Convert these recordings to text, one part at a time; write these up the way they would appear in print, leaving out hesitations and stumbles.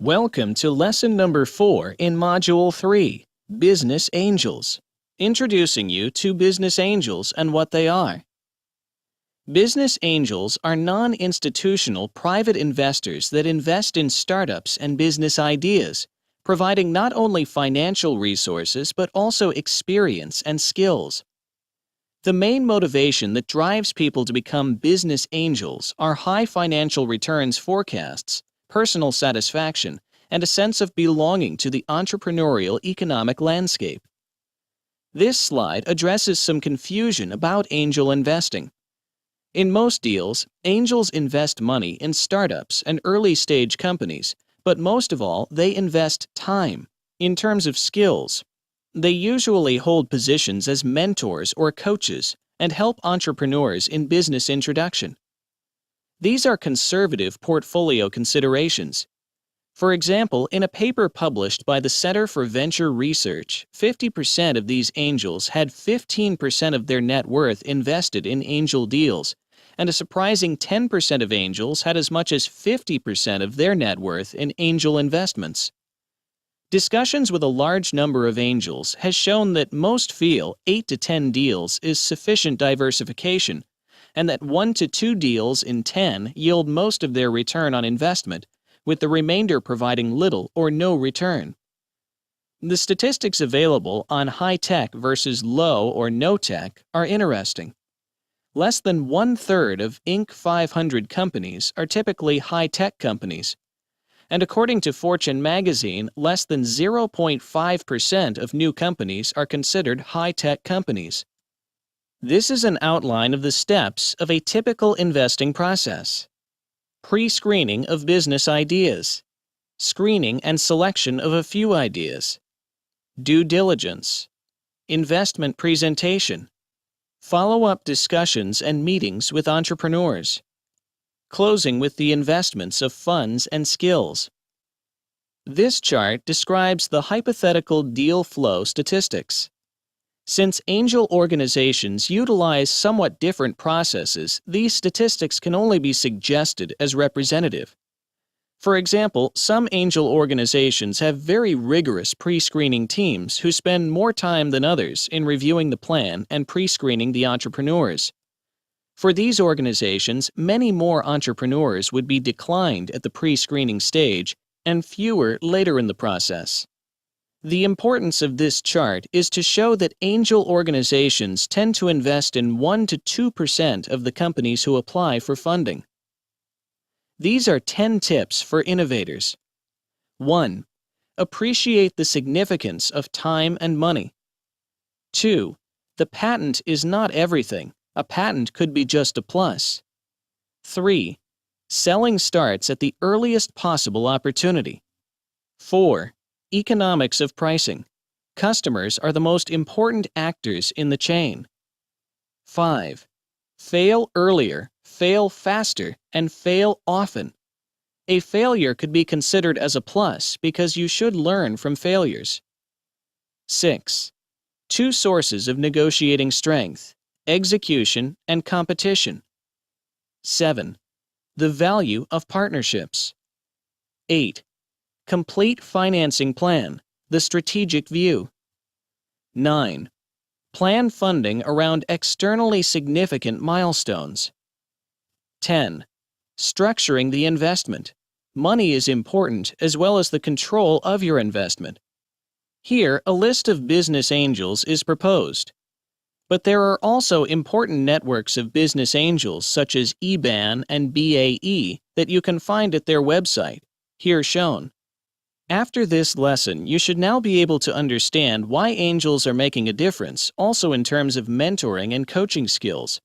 Welcome to lesson number 4 in Module 3, Business Angels. Introducing you to business angels and what they are. Business angels are non-institutional private investors that invest in startups and business ideas, providing not only financial resources but also experience and skills. The main motivation that drives people to become business angels are high financial returns forecasts, personal satisfaction, and a sense of belonging to the entrepreneurial economic landscape. This slide addresses some confusion about angel investing. In most deals, angels invest money in startups and early-stage companies, but most of all, they invest time. In terms of skills, they usually hold positions as mentors or coaches and help entrepreneurs in business introduction. These are conservative portfolio considerations. For example, in a paper published by the Center for Venture Research, 50% of these angels had 15% of their net worth invested in angel deals, and a surprising 10% of angels had as much as 50% of their net worth in angel investments. Discussions with a large number of angels has shown that most feel 8 to 10 deals is sufficient diversification, and that 1 to 2 deals in 10 yield most of their return on investment, with the remainder providing little or no return. The statistics available on high-tech versus low or no-tech are interesting. Less than 1/3 of Inc. 500 companies are typically high-tech companies, and according to Fortune magazine, less than 0.5% of new companies are considered high-tech companies. This is an outline of the steps of a typical investing process. Pre-screening of business ideas. Screening and selection of a few ideas. Due diligence. Investment presentation. Follow-up discussions and meetings with entrepreneurs. Closing with the investments of funds and skills. This chart describes the hypothetical deal flow statistics. Since angel organizations utilize somewhat different processes, these statistics can only be suggested as representative. For example, some angel organizations have very rigorous pre-screening teams who spend more time than others in reviewing the plan and pre-screening the entrepreneurs. For these organizations, many more entrepreneurs would be declined at the pre-screening stage and fewer later in the process. The importance of this chart is to show that angel organizations tend to invest in 1 to 2% of the companies who apply for funding. These are 10 tips for innovators. 1. Appreciate the significance of time and money. 2. The patent is not everything. A patent could be just a plus. 3. Selling starts at the earliest possible opportunity. 4. Economics of pricing. Customers are the most important actors in the chain. 5. Fail earlier, fail faster, and fail often. A failure could be considered as a plus because you should learn from failures. 6. 2 sources of negotiating strength: execution and competition. 7. The value of partnerships. 8. Complete financing plan, the strategic view. 9. Plan funding around externally significant milestones. 10. Structuring the investment. Money is important as well as the control of your investment. Here, a list of business angels is proposed. But there are also important networks of business angels such as EBAN and BAE that you can find at their website, here shown. After this lesson, you should now be able to understand why angels are making a difference, also in terms of mentoring and coaching skills.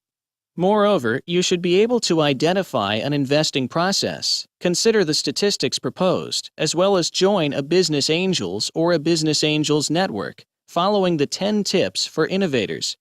Moreover, you should be able to identify an investing process, consider the statistics proposed, as well as join a business angels or a business angels network, following the 10 tips for innovators.